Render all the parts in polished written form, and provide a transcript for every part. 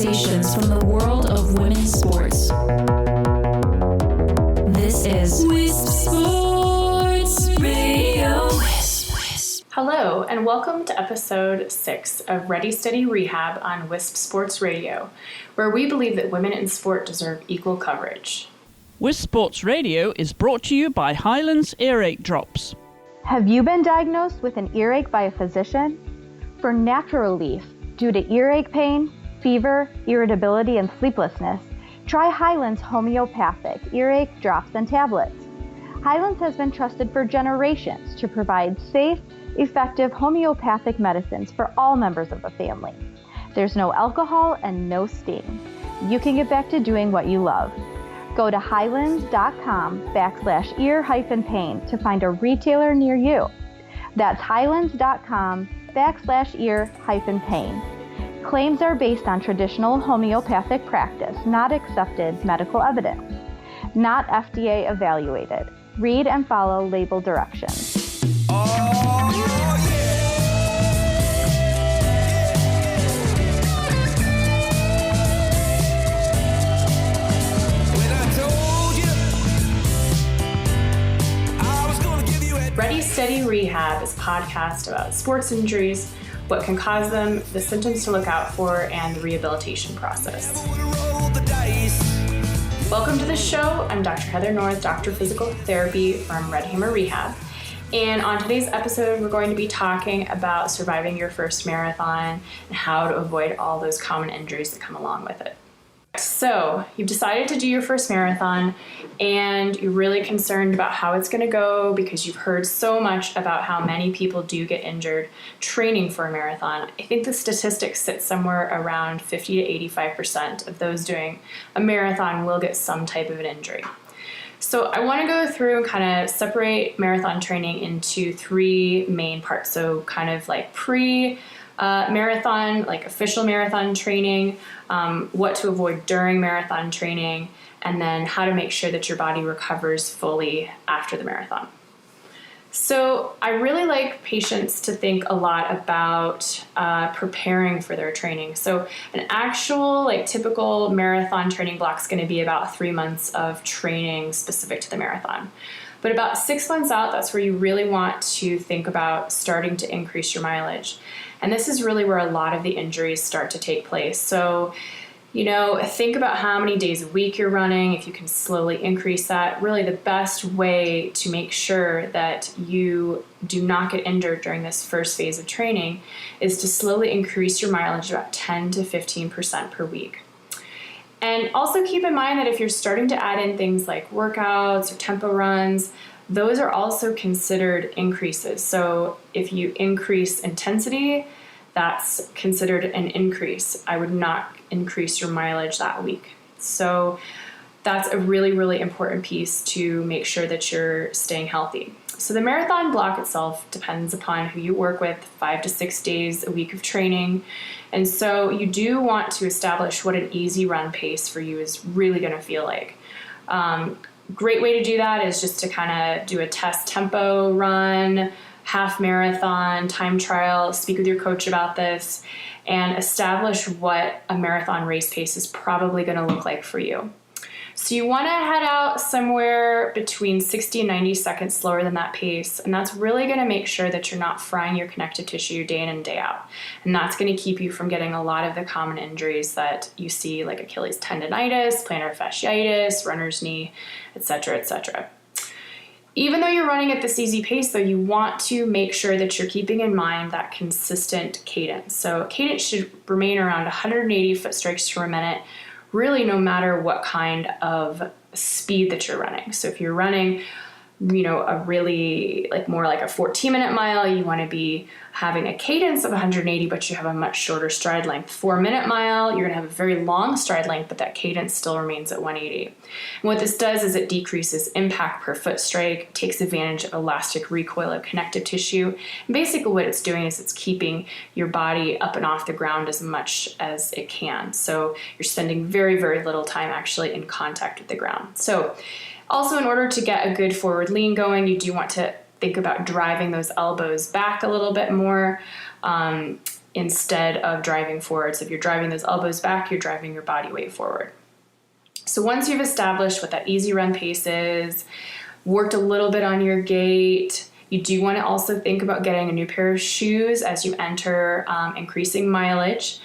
conversations from the world of women's sports. This is WiSP Sports Radio. Hello, and welcome to episode 6 of Ready, Steady, Rehab on WiSP Sports Radio, where we believe that women in sport deserve equal coverage. WiSP Sports Radio is brought to you by Hyland's Earache Drops. Have you been diagnosed with an earache by a physician? For natural relief due to earache pain, fever, irritability, and sleeplessness, try Hyland's homeopathic earache drops and tablets. Hyland's has been trusted for generations to provide safe, effective homeopathic medicines for all members of the family. There's no alcohol and no sting. You can get back to doing what you love. Go to hylands.com/ear-pain to find a retailer near you. That's hylands.com/ear-pain. Claims are based on traditional homeopathic practice, not accepted medical evidence. Not FDA evaluated. Read and follow label directions. Ready, Steady, Rehab is a podcast about sports injuries, what can cause them, the symptoms to look out for, and the rehabilitation process. Welcome to the show. I'm Dr. Heather North, Doctor of Physical Therapy from Red Hammer Rehab. And on today's episode, we're going to be talking about surviving your first marathon and how to avoid all those common injuries that come along with it. So you've decided to do your first marathon and you're really concerned about how it's going to go because you've heard so much about how many people do get injured training for a marathon. I think the statistics sit somewhere around 50 to 85% of those doing a marathon will get some type of an injury. So I want to go through and kind of separate marathon training into 3 main parts. So kind of like marathon, like official marathon training, what to avoid during marathon training, and then how to make sure that your body recovers fully after the marathon. So I really like patients to think a lot about preparing for their training. So an actual typical marathon training block is going to be about 3 months of training specific to the marathon. But about 6 months out, that's where you really want to think about starting to increase your mileage. And this is really where a lot of the injuries start to take place. So, think about how many days a week you're running. If you can slowly increase that, really the best way to make sure that you do not get injured during this first phase of training is to slowly increase your mileage about 10 to 15% per week. And also keep in mind that if you're starting to add in things like workouts or tempo runs, those are also considered increases. So if you increase intensity, that's considered an increase. I would not increase your mileage that week. So that's a really, really important piece to make sure that you're staying healthy. So the marathon block itself depends upon who you work with, 5 to 6 days a week of training. And so you do want to establish what an easy run pace for you is really going to feel like. Great way to do that is just to kind of do a test tempo run, half marathon, time trial, speak with your coach about this, and establish what a marathon race pace is probably going to look like for you. So you want to head out somewhere between 60 and 90 seconds slower than that pace, and that's really going to make sure that you're not frying your connective tissue day in and day out. And that's going to keep you from getting a lot of the common injuries that you see, like Achilles tendonitis, plantar fasciitis, runner's knee, etc., etc. Even though you're running at this easy pace, though, you want to make sure that you're keeping in mind that consistent cadence. So cadence should remain around 180 foot strokes per minute, really no matter what kind of speed that you're running. So if you're running, a really more like a 14-minute mile, you want to be having a cadence of 180, but you have a much shorter stride length. 4-minute mile, you're going to have a very long stride length, but that cadence still remains at 180. And what this does is it decreases impact per foot strike, takes advantage of elastic recoil of connective tissue. And basically what it's doing is it's keeping your body up and off the ground as much as it can. So you're spending very, very little time actually in contact with the ground. So also, in order to get a good forward lean going, you do want to think about driving those elbows back a little bit more. instead of driving forward. So if you're driving those elbows back, you're driving your body weight forward. So once you've established what that easy run pace is, worked a little bit on your gait, you do want to also think about getting a new pair of shoes as you enter increasing mileage.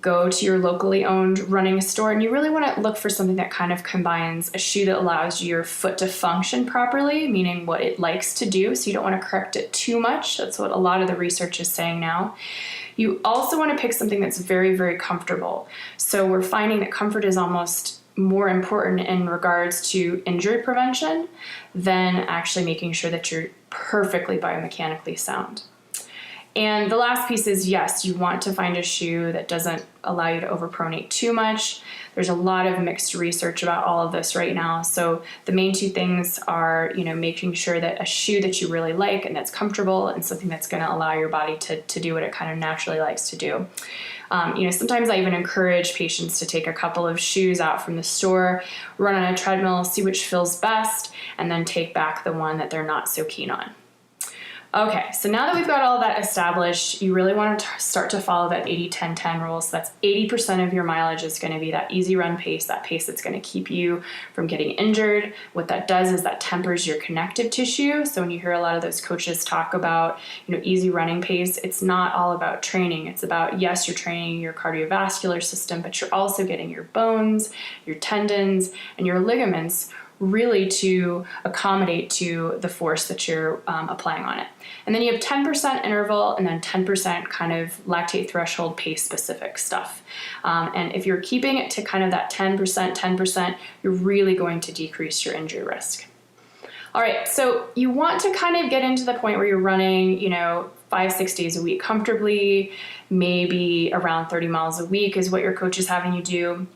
Go to your locally owned running store, and you really want to look for something that kind of combines a shoe that allows your foot to function properly, meaning what it likes to do, so you don't want to correct it too much. That's what a lot of the research is saying now. You also want to pick something that's very, very comfortable. So we're finding that comfort is almost more important in regards to injury prevention than actually making sure that you're perfectly biomechanically sound. And the last piece is, yes, you want to find a shoe that doesn't allow you to overpronate too much. There's a lot of mixed research about all of this right now. So the main two things are, making sure that a shoe that you really like and that's comfortable and something that's going to allow your body to do what it kind of naturally likes to do. Sometimes I even encourage patients to take a couple of shoes out from the store, run on a treadmill, see which feels best, and then take back the one that they're not so keen on. Okay, so now that we've got all that established, you really want to start to follow that 80-10-10 rule. So that's 80% of your mileage is going to be that easy run pace, that pace that's going to keep you from getting injured. What that does is that tempers your connective tissue. So when you hear a lot of those coaches talk about, easy running pace, it's not all about training. It's about, yes, you're training your cardiovascular system, but you're also getting your bones, your tendons, and your ligaments really to accommodate to the force that you're applying on it. And then you have 10% interval and then 10% kind of lactate threshold pace specific stuff. And if you're keeping it to kind of that 10%, you're really going to decrease your injury risk. All right, so you want to kind of get into the point where you're running, 5-6 days a week comfortably, maybe around 30 miles a week is what your coach is having you do.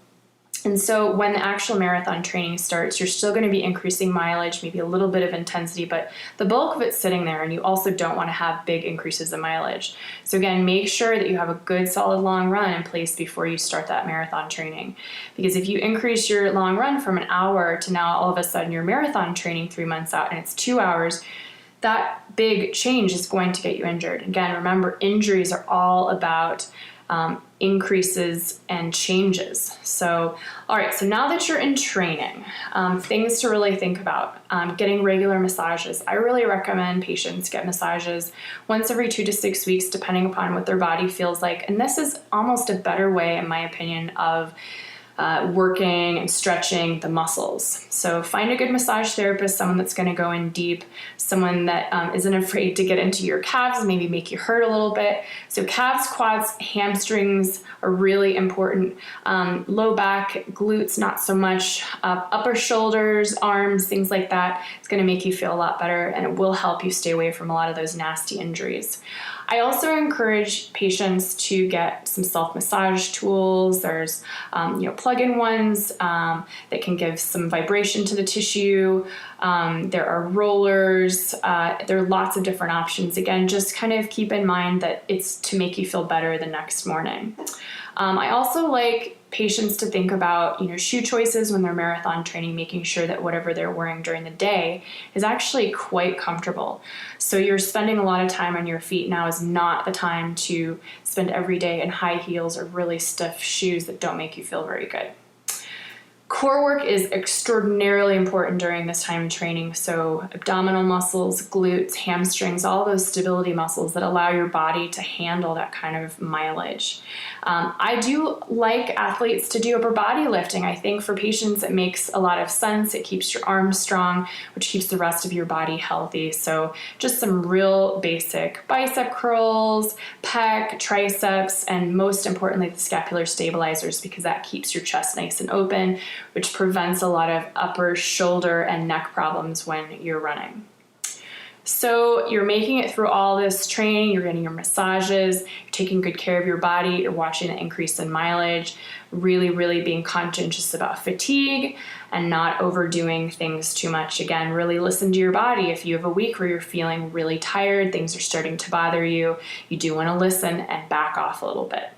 And so when the actual marathon training starts, you're still going to be increasing mileage, maybe a little bit of intensity, but the bulk of it's sitting there, and you also don't want to have big increases in mileage. So again, make sure that you have a good solid long run in place before you start that marathon training. Because if you increase your long run from an hour to now all of a sudden your marathon training 3 months out and it's 2 hours, that big change is going to get you injured. Again, remember, injuries are all about increases and changes. So, all right, so now that you're in training, things to really think about. Getting regular massages. I really recommend patients get massages once every 2 to 6 weeks, depending upon what their body feels like. And this is almost a better way, in my opinion, of working and stretching the muscles. So find a good massage therapist, someone that's going to go in deep, someone that isn't afraid to get into your calves, maybe make you hurt a little bit. So calves, quads, hamstrings are really important. Low back, glutes, not so much. Upper shoulders, arms, things like that. It's going to make you feel a lot better, and it will help you stay away from a lot of those nasty injuries. I also encourage patients to get some self-massage tools. There's, plug-in ones that can give some vibration to the tissue. There are rollers. There are lots of different options. Again, just kind of keep in mind that it's to make you feel better the next morning. I also like patients to think about, shoe choices when they're marathon training, making sure that whatever they're wearing during the day is actually quite comfortable. So you're spending a lot of time on your feet. Now is not the time to spend every day in high heels or really stiff shoes that don't make you feel very good. Core work is extraordinarily important during this time of training. So abdominal muscles, glutes, hamstrings, all those stability muscles that allow your body to handle that kind of mileage. I do like athletes to do upper body lifting. I think for patients it makes a lot of sense. It keeps your arms strong, which keeps the rest of your body healthy. So just some real basic bicep curls, pec, triceps, and most importantly the scapular stabilizers, because that keeps your chest nice and open, which prevents a lot of upper shoulder and neck problems when you're running. So you're making it through all this training, you're getting your massages, you're taking good care of your body, you're watching the increase in mileage, really, really being conscientious about fatigue and not overdoing things too much. Again, really listen to your body. If you have a week where you're feeling really tired, things are starting to bother you, you do want to listen and back off a little bit.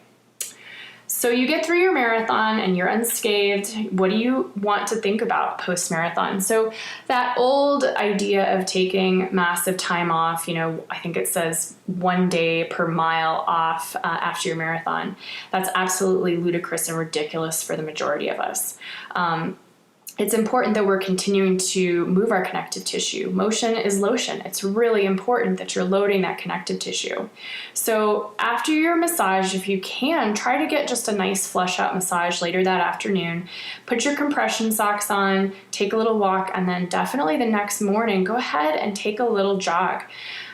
So you get through your marathon and you're unscathed. What do you want to think about post-marathon? So that old idea of taking massive time off, I think it says 1 day per mile off after your marathon, that's absolutely ludicrous and ridiculous for the majority of us. It's important that we're continuing to move our connective tissue. Motion is lotion. It's really important that you're loading that connective tissue. So after your massage, if you can, try to get just a nice flush out massage later that afternoon. Put your compression socks on, take a little walk, and then definitely the next morning, go ahead and take a little jog.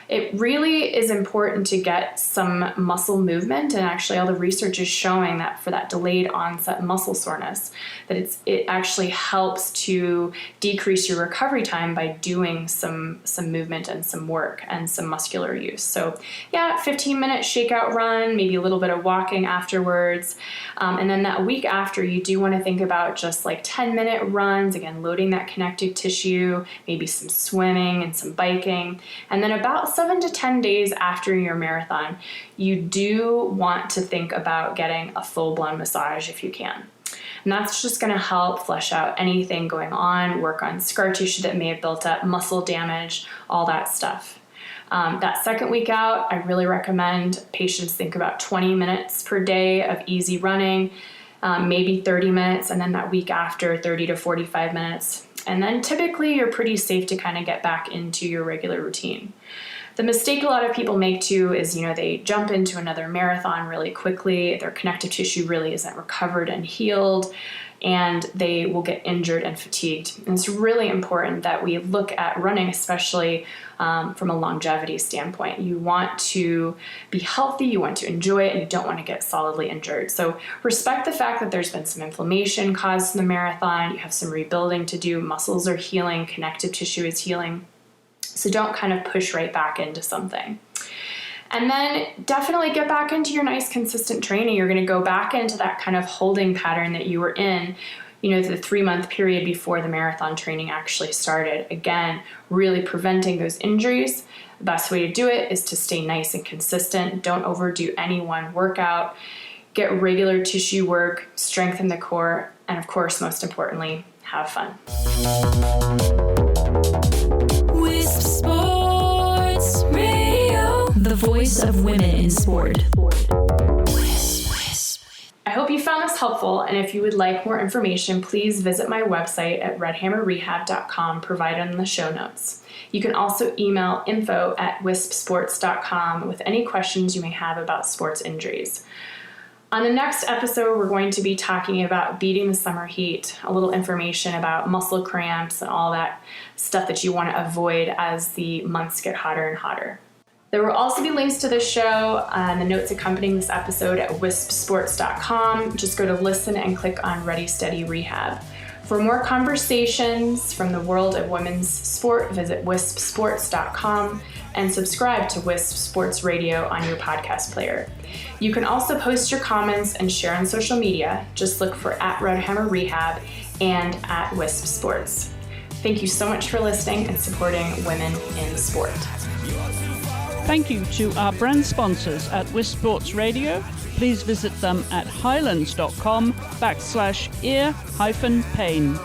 It really is important to get some muscle movement, and actually all the research is showing that for that delayed onset muscle soreness, that it actually helps to decrease your recovery time by doing some movement and some work and some muscular use. So 15-minute shakeout run, maybe a little bit of walking afterwards. And then that week after, you do want to think about just like 10-minute runs, again, loading that connective tissue, maybe some swimming and some biking. And then about 7 to 10 days after your marathon, you do want to think about getting a full-blown massage if you can. And that's just going to help flesh out anything going on, work on scar tissue that may have built up, muscle damage, all that stuff. That second week out, I really recommend patients think about 20 minutes per day of easy running, maybe 30 minutes, and then that week after, 30 to 45 minutes. And then typically you're pretty safe to kind of get back into your regular routine. The mistake a lot of people make too is, they jump into another marathon really quickly, their connective tissue really isn't recovered and healed, and they will get injured and fatigued. And it's really important that we look at running, especially from a longevity standpoint. You want to be healthy, you want to enjoy it, and you don't want to get solidly injured. So respect the fact that there's been some inflammation caused in the marathon, you have some rebuilding to do, muscles are healing, connective tissue is healing. So don't kind of push right back into something. And then definitely get back into your nice consistent training. You're going to go back into that kind of holding pattern that you were in, the 3-month period before the marathon training actually started. Again, really preventing those injuries. The best way to do it is to stay nice and consistent. Don't overdo any one workout. Get regular tissue work, strengthen the core, and of course, most importantly, have fun. WiSP Sports Radio, the voice of women in sport. I hope you found this helpful, and if you would like more information, please visit my website at redhammerrehab.com, provided in the show notes. You can also email info@wispsports.com with any questions you may have about sports injuries. On the next episode, we're going to be talking about beating the summer heat, a little information about muscle cramps and all that stuff that you want to avoid as the months get hotter and hotter. There will also be links to this show and the notes accompanying this episode at wispsports.com. Just go to listen and click on Ready, Steady, Rehab. For more conversations from the world of women's sport, visit wispsports.com and subscribe to WiSP Sports Radio on your podcast player. You can also post your comments and share on social media. Just look for @RedhammerRehab and @WiSP Sports. Thank you so much for listening and supporting women in sport. Thank you to our brand sponsors at WiSP Sports Radio. Please visit them at hylands.com/ear-pain.